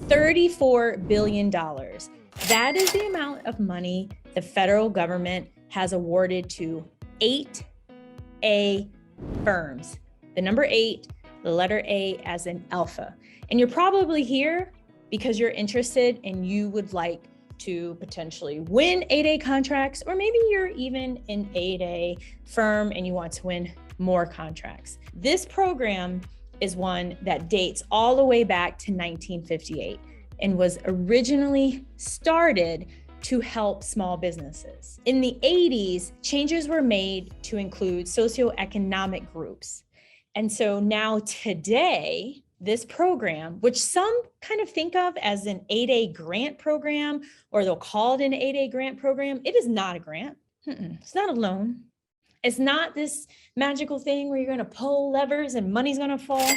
$34 billion. That is the amount of money the federal government has awarded to 8A firms. The number 8, the letter A as in alpha. And you're probably here because you're interested and you would like to potentially win 8A contracts, or maybe you're even an 8A firm and you want to win more contracts. This program is one that dates all the way back to 1958 and was originally started to help small businesses. In the 80s, changes were made to include socioeconomic groups. And so now today, this program, which some kind of think of as an 8A grant program, or they'll call it an 8A grant program, it is not a grant. It's not a loan. It's not this magical thing where you're going to pull levers and money's going to fall.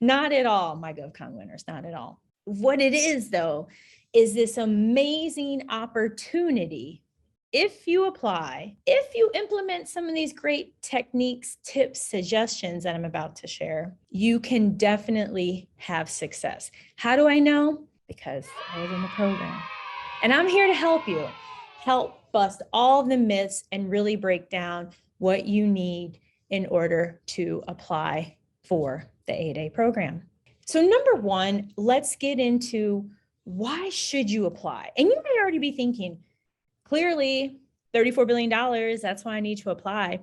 Not at all, my GovCon winners, not at all. What it is, though, is this amazing opportunity. If you apply, if you implement some of these great techniques, tips, suggestions that I'm about to share, you can definitely have success. How do I know? Because I was in the program. And I'm here to help you, help bust all the myths and really break down what you need in order to apply for the 8A program. So number one, let's get into why should you apply? And you may already be thinking, clearly, $34 billion, that's why I need to apply.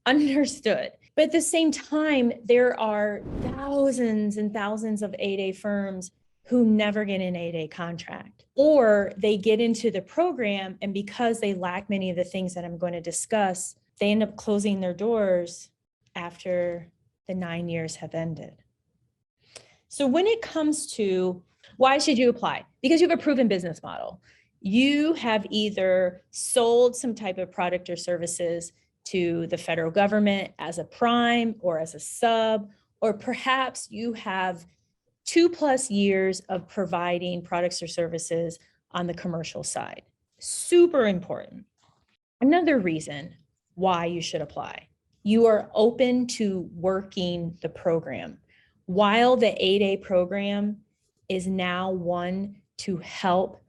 Understood. But at the same time, there are thousands and thousands of 8A firms who never get an 8A contract, or they get into the program and because they lack many of the things that I'm going to discuss, they end up closing their doors after the 9 years have ended. So when it comes to why should you apply? Because you have a proven business model. You have either sold some type of product or services to the federal government as a prime or as a sub, or perhaps you have 2+ years of providing products or services on the commercial side. Super important. Another reason why you should apply. You are open to working the program. While the 8A program is now one to help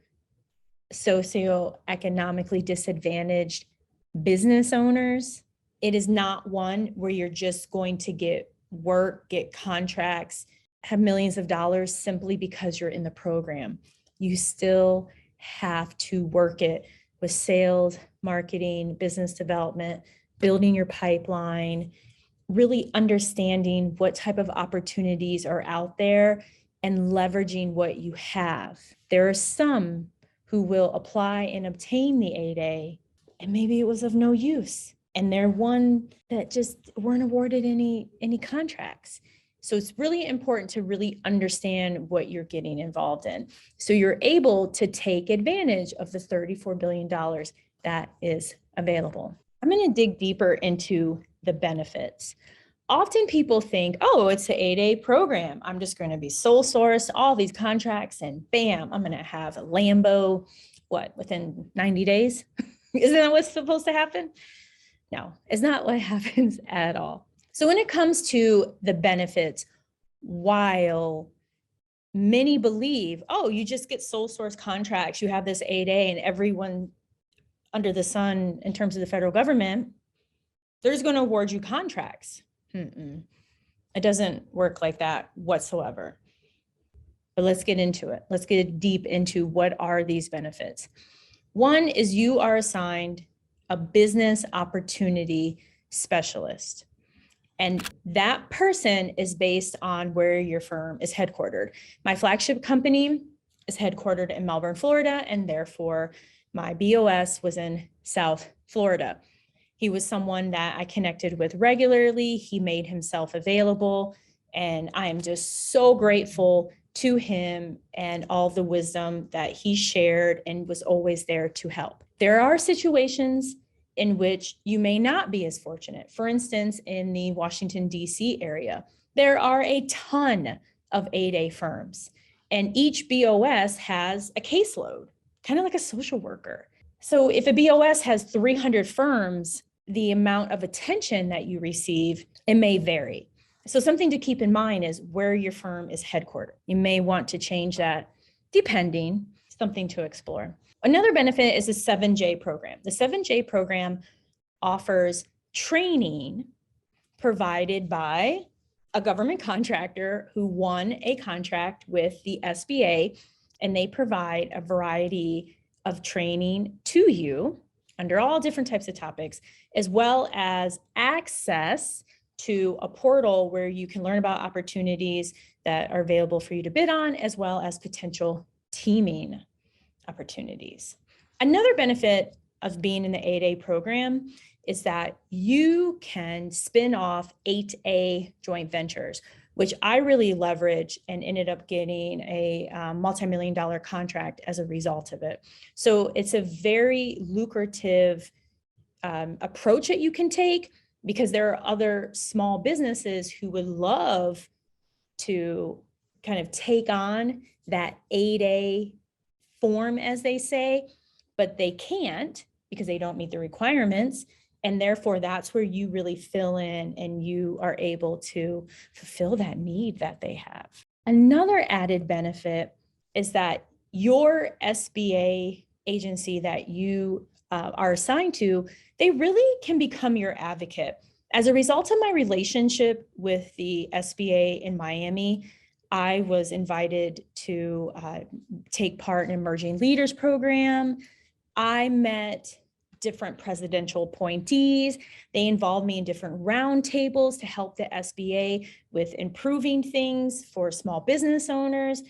socioeconomically disadvantaged business owners, it is not one where you're just going to get work, get contracts, have millions of dollars simply because you're in the program. You still have to work it with sales, marketing, business development, building your pipeline, really understanding what type of opportunities are out there and leveraging what you have. There are some who will apply and obtain the 8A, and maybe it was of no use. And they're one that just weren't awarded any contracts. So it's really important to really understand what you're getting involved in. So you're able to take advantage of the $34 billion that is available. I'm going to dig deeper into the benefits. Often people think, oh, it's an 8A program. I'm just going to be sole source, all these contracts, and bam, I'm going to have a Lambo, within 90 days? Isn't that what's supposed to happen? No, it's not what happens at all. So when it comes to the benefits, while many believe, oh, you just get sole source contracts, you have this 8A and everyone under the sun in terms of the federal government, they're just going to award you contracts. It doesn't work like that whatsoever. But let's get into it. Let's get deep into what are these benefits. One is you are assigned a business opportunity specialist. And that person is based on where your firm is headquartered. My flagship company is headquartered in Melbourne, Florida, and therefore my BOS was in South Florida. He was someone that I connected with regularly. He made himself available, and I am just so grateful to him and all the wisdom that he shared and was always there to help. There are situations in which you may not be as fortunate. For instance, in the Washington, D.C. area, there are a ton of 8A firms, and each BOS has a caseload, kind of like a social worker. So if a BOS has 300 firms, the amount of attention that you receive, it may vary. So something to keep in mind is where your firm is headquartered. You may want to change that depending, something to explore. Another benefit is the 7J program. The 7J program offers training provided by a government contractor who won a contract with the SBA, and they provide a variety of training to you under all different types of topics, as well as access to a portal where you can learn about opportunities that are available for you to bid on, as well as potential teaming opportunities. Another benefit of being in the 8A program is that you can spin off 8A joint ventures, which I really leveraged and ended up getting a multi-million-dollar contract as a result of it. So it's a very lucrative approach that you can take, because there are other small businesses who would love to kind of take on that 8A form, as they say, but they can't because they don't meet the requirements. And therefore, that's where you really fill in and you are able to fulfill that need that they have. Another added benefit is that your SBA agency that you are assigned to, they really can become your advocate. As a result of my relationship with the SBA in Miami, I was invited to take part in Emerging Leaders Program. I met different presidential appointees. They involved me in different roundtables to help the SBA with improving things for small business owners.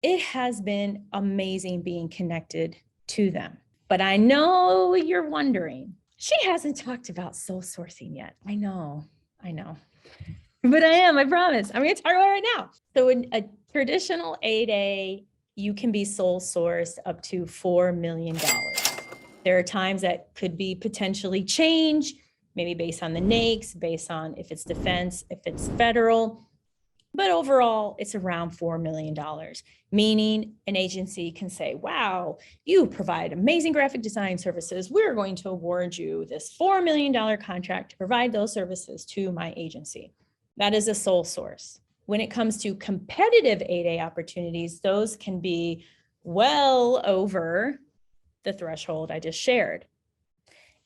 It has been amazing being connected to them. But I know you're wondering, she hasn't talked about sole sourcing yet. I know. But I promise. I'm going to talk about it right now. So in a traditional 8A, you can be sole sourced up to $4 million. There are times that could be potentially changed, maybe based on the NAICS, based on if it's defense, if it's federal. But overall, it's around $4 million, meaning an agency can say, wow, you provide amazing graphic design services. We're going to award you this $4 million contract to provide those services to my agency. That is a sole source. When it comes to competitive 8A opportunities, those can be well over the threshold I just shared.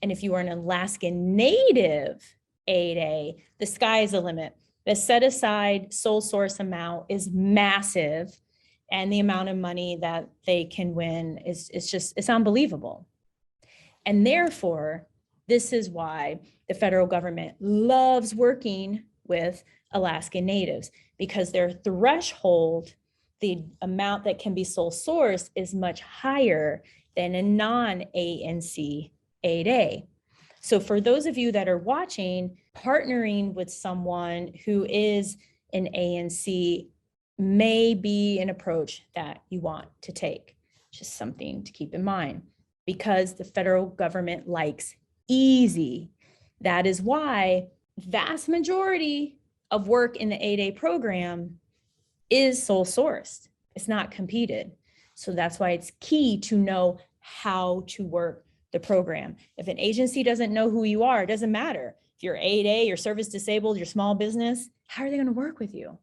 And if you are an Alaskan Native 8A, the sky is the limit. The set aside sole source amount is massive, and the amount of money that they can win is it's unbelievable. And therefore, this is why the federal government loves working with Alaskan Natives, because their threshold, the amount that can be sole source, is much higher than a non-ANC 8A. So for those of you that are watching, partnering with someone who is an ANC may be an approach that you want to take. Just something to keep in mind, because the federal government likes easy. That is why vast majority of work in the 8A program is sole sourced. It's not competed. So that's why it's key to know how to work the program. If an agency doesn't know who you are, it doesn't matter. If you're 8A, you're service disabled, you're small business, how are they going to work with you,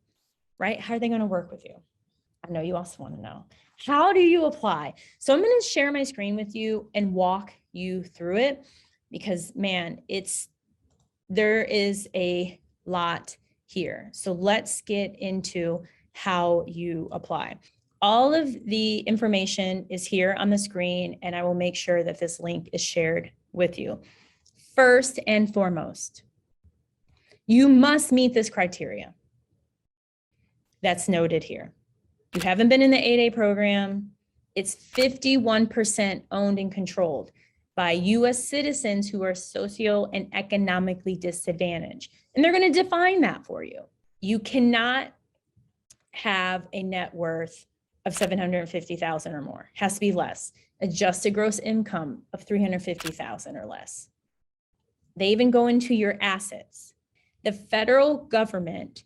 right? How are they going to work with you? I know you also want to know. How do you apply? So I'm going to share my screen with you and walk you through it, because man, there is a lot here. So let's get into how you apply. All of the information is here on the screen, and I will make sure that this link is shared with you. First and foremost, you must meet this criteria that's noted here. You haven't been in the 8A program. It's 51% owned and controlled by US citizens who are socio and economically disadvantaged. And they're going to define that for you. You cannot have a net worth of 750,000 or more. It has to be less. Adjusted gross income of 350,000 or less. They even go into your assets. The federal government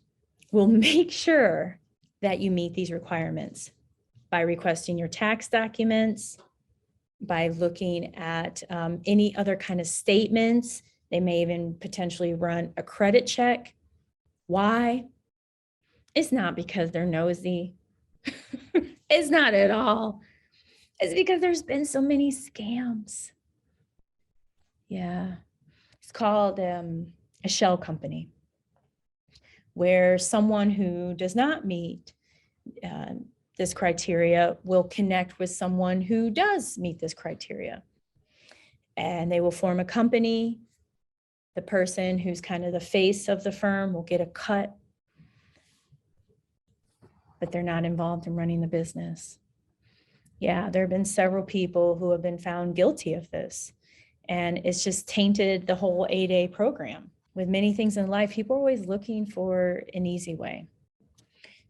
will make sure that you meet these requirements by requesting your tax documents, by looking at any other kind of statements. They may even potentially run a credit check. Why? It's not because they're nosy. It's not at all. It's because there's been so many scams. Yeah. It's called a shell company, where someone who does not meet uh, this criteria will connect with someone who does meet this criteria. And they will form a company. The person who's kind of the face of the firm will get a cut, but they're not involved in running the business. Yeah, there have been several people who have been found guilty of this. And it's just tainted the whole 8A program. With many things in life, people are always looking for an easy way.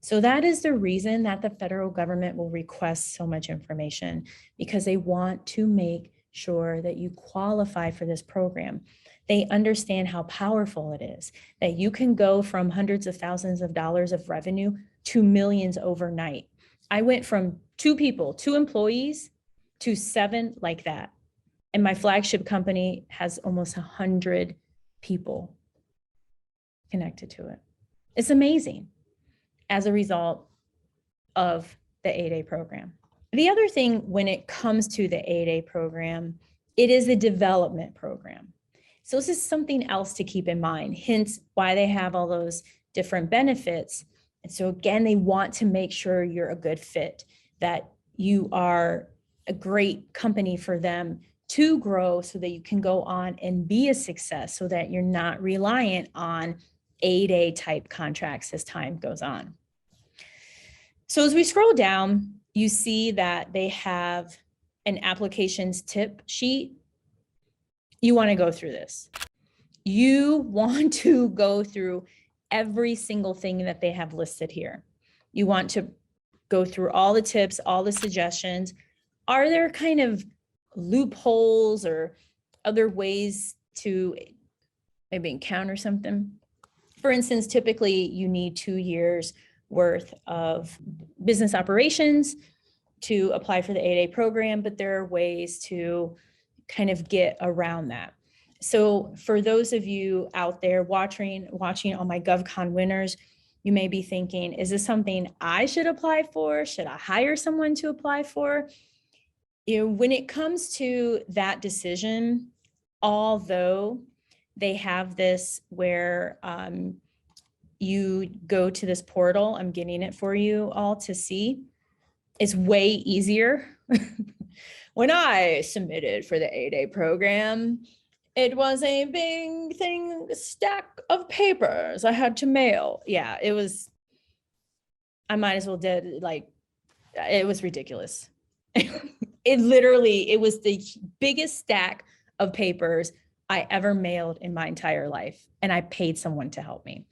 So that is the reason that the federal government will request so much information, because they want to make sure that you qualify for this program. They understand how powerful it is, that you can go from hundreds of thousands of dollars of revenue to millions overnight. I went from 2 people, 2 employees, to 7 like that. And my flagship company has almost 100 people connected to it. It's amazing as a result of the 8A program. The other thing when it comes to the 8A program, it is a development program. So this is something else to keep in mind, hence why they have all those different benefits. And so again, they want to make sure you're a good fit, that you are a great company for them to grow so that you can go on and be a success, so that you're not reliant on 8A type contracts as time goes on. So as we scroll down, you see that they have an applications tip sheet. You want to go through this. You want to go through every single thing that they have listed here. You want to go through all the tips, all the suggestions. Are there kind of loopholes or other ways to maybe encounter something? For instance, typically you need 2 years worth of business operations to apply for the 8A program, but there are ways to kind of get around that. So for those of you out there watching all my GovCon winners, you may be thinking, is this something I should apply for? Should I hire someone to apply for? You know, when it comes to that decision, although they have this where you go to this portal, I'm getting it for you all to see. It's way easier. When I submitted for the 8A program, it was a big stack of papers I had to mail. Yeah, it was, I might as well did, like, it was ridiculous. It was the biggest stack of papers I ever mailed in my entire life. And I paid someone to help me.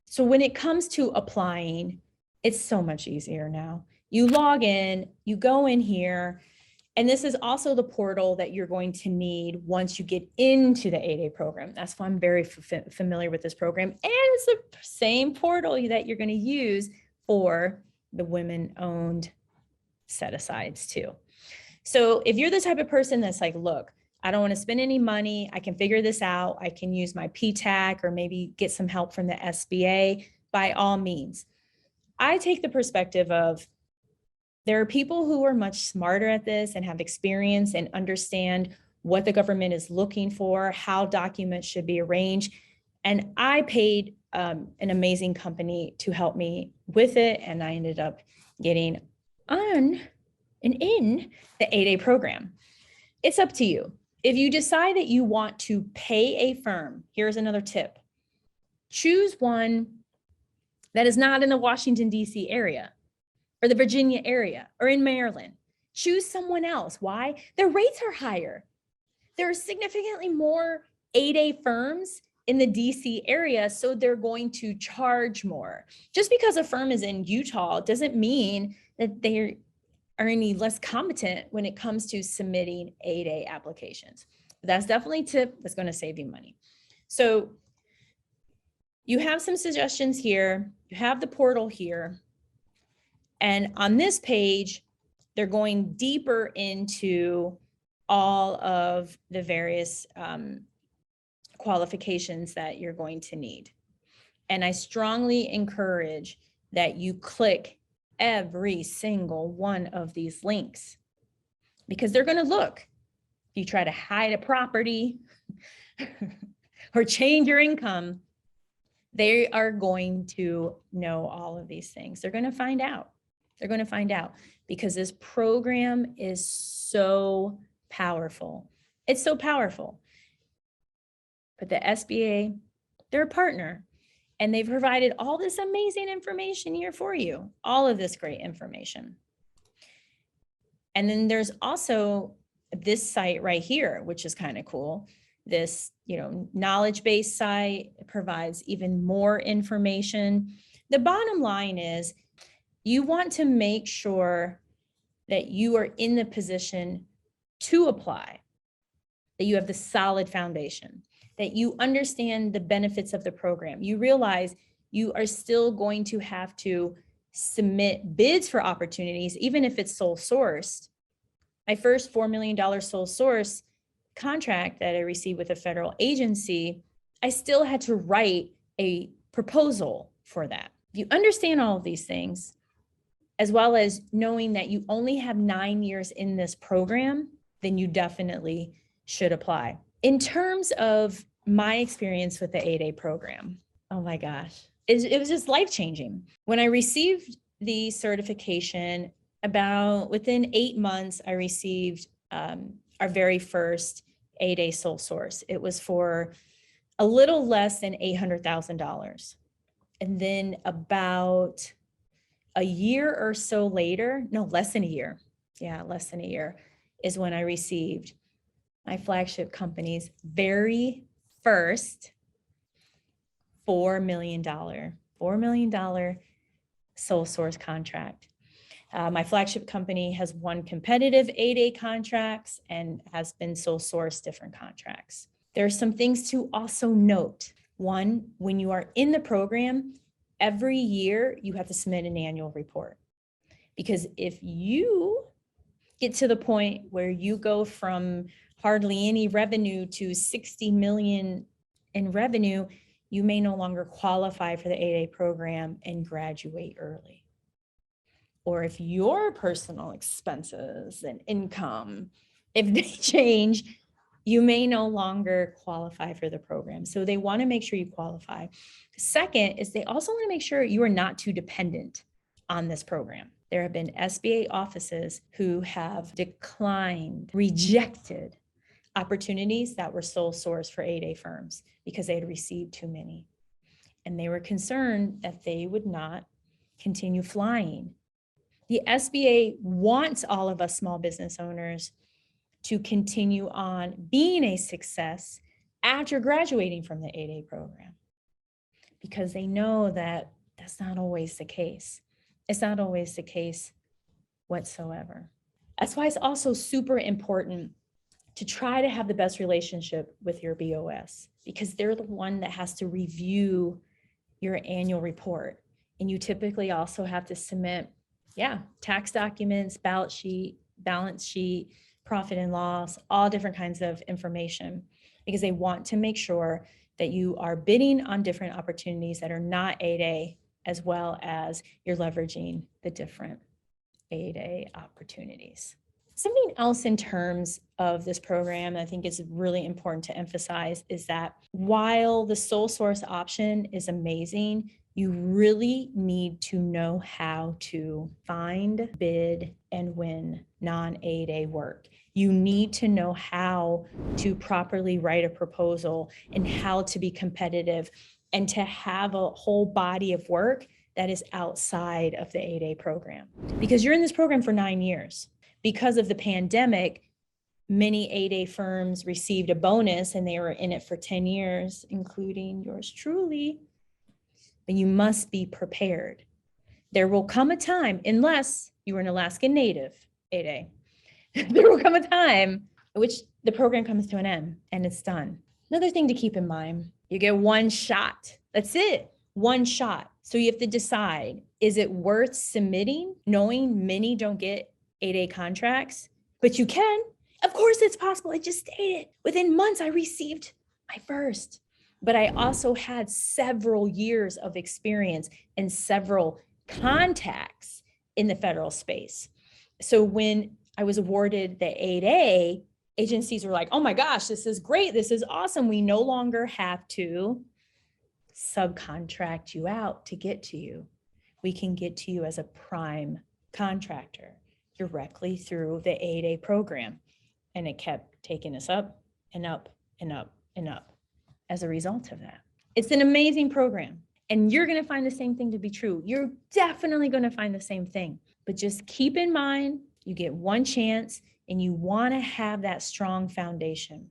So when it comes to applying, it's so much easier now. You log in, you go in here, and this is also the portal that you're going to need once you get into the 8A program. That's why I'm very familiar with this program. And it's the same portal that you're going to use for the women-owned set-asides too. So if you're the type of person that's like, look, I don't want to spend any money, I can figure this out, I can use my PTAC or maybe get some help from the SBA, by all means. I take the perspective of, there are people who are much smarter at this and have experience and understand what the government is looking for, how documents should be arranged. And I paid an amazing company to help me with it. And I ended up getting on and in the 8A program. It's up to you. If you decide that you want to pay a firm, here's another tip. Choose one that is not in the Washington, D.C. area, or the Virginia area, or in Maryland. Choose someone else. Why? Their rates are higher. There are significantly more 8A firms in the DC area, so they're going to charge more. Just because a firm is in Utah doesn't mean that they are any less competent when it comes to submitting 8A applications. But that's definitely a tip that's going to save you money. So you have some suggestions here. You have the portal here. And on this page, they're going deeper into all of the various qualifications that you're going to need. And I strongly encourage that you click every single one of these links because they're going to look. If you try to hide a property or change your income, they are going to know all of these things. They're going to find out. They're going to find out because this program is so powerful. It's so powerful. But the SBA, they're a partner and they've provided all this amazing information here for you, all of this great information. And then there's also this site right here, which is kind of cool. This, knowledge-based site provides even more information. The bottom line is you want to make sure that you are in the position to apply, that you have the solid foundation, that you understand the benefits of the program. You realize you are still going to have to submit bids for opportunities, even if it's sole sourced. My first $4 million sole source contract that I received with a federal agency, I still had to write a proposal for that. If you understand all of these things, as well as knowing that you only have 9 years in this program, then you definitely should apply. In terms of my experience with the 8A program, oh my gosh, it was just life-changing. When I received the certification, about within 8 months, I received our very first 8A sole source. It was for a little less than $800,000. And then about a year or so later, no, less than a year. Yeah, less than a year is when I received my flagship company's very first $4 million sole source contract. My flagship company has won competitive 8A contracts and has been sole source different contracts. There are some things to also note. One, when you are in the program, every year you have to submit an annual report. Because if you get to the point where you go from hardly any revenue to 60 million in revenue, you may no longer qualify for the 8A program and graduate early. Or if your personal expenses and income, if they change, you may no longer qualify for the program. So they want to make sure you qualify. Second is they also want to make sure you are not too dependent on this program. There have been SBA offices who have declined, rejected opportunities that were sole source for 8A firms because they had received too many. And they were concerned that they would not continue flying. The SBA wants all of us small business owners to continue on being a success after graduating from the 8A program because they know that that's not always the case. It's not always the case whatsoever. That's why it's also super important to try to have the best relationship with your BOS because they're the one that has to review your annual report. And you typically also have to submit tax documents, balance sheet, profit and loss, all different kinds of information, because they want to make sure that you are bidding on different opportunities that are not 8A, as well as you're leveraging the different 8A opportunities. Something else in terms of this program that I think is really important to emphasize is that while the sole source option is amazing, you really need to know how to find, bid, and win non-8A work. You need to know how to properly write a proposal and how to be competitive and to have a whole body of work that is outside of the 8A program. Because you're in this program for 9 years. Because of the pandemic, many 8A firms received a bonus and they were in it for 10 years, including yours truly. But you must be prepared. There will come a time, unless you are an Alaskan Native 8A, there will come a time in which the program comes to an end and it's done. Another thing to keep in mind, you get one shot. That's it, one shot. So you have to decide, is it worth submitting, knowing many don't get 8A contracts, but you can? Of course it's possible. I just stated, within months I received my first. but I also had several years of experience and several contacts in the federal space. So when I was awarded the 8A, agencies were like, oh my gosh, this is great. This is awesome. We no longer have to subcontract you out to get to you. We can get to you as a prime contractor directly through the 8A program. And it kept taking us up and up and up and up as a result of that. It's an amazing program. And you're going to find the same thing to be true. You're definitely going to find the same thing. But just keep in mind, you get one chance and you want to have that strong foundation.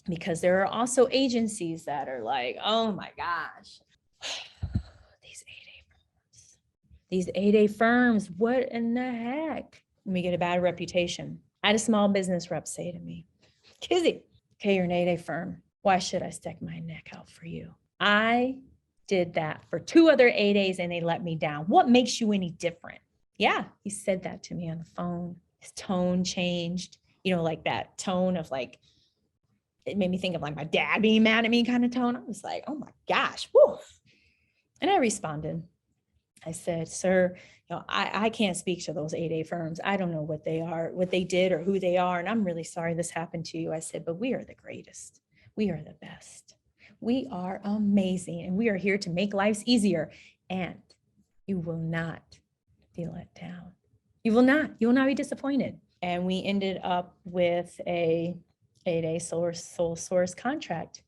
Because there are also agencies that are like, oh my gosh, these 8A firms, what in the heck? And we get a bad reputation. I had a small business rep say to me, Kizzy, okay, you're an 8A firm. Why should I stick my neck out for you? I did that for 2 other 8As and they let me down. What makes you any different? Yeah, he said that to me on the phone. His tone changed, like that tone of like, it made me think of like my dad being mad at me kind of tone. I was like, oh my gosh, whew. And I responded. I said, sir, I can't speak to those 8A firms. I don't know what they are, what they did or who they are. And I'm really sorry this happened to you. I said, but we are the greatest. We are the best. We are amazing. And we are here to make lives easier. And you will not be let down. You will not be disappointed. And we ended up with a 8A sole source contract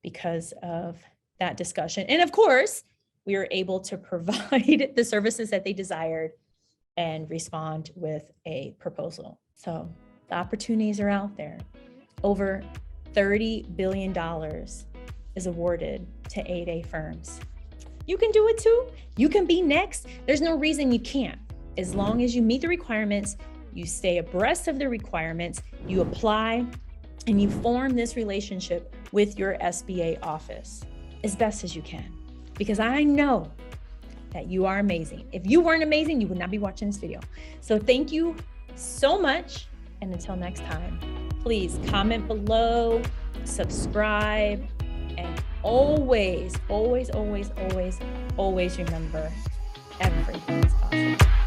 because of that discussion. And of course, we were able to provide the services that they desired and respond with a proposal. So the opportunities are out there. Over $30 billion is awarded to 8A firms. You can do it too. You can be next. There's no reason you can't. As long as you meet the requirements, you stay abreast of the requirements, you apply, and you form this relationship with your SBA office as best as you can. Because I know that you are amazing. If you weren't amazing, you would not be watching this video. So thank you so much. And until next time, please comment below, subscribe, and always, always, always, always, always remember everything is possible.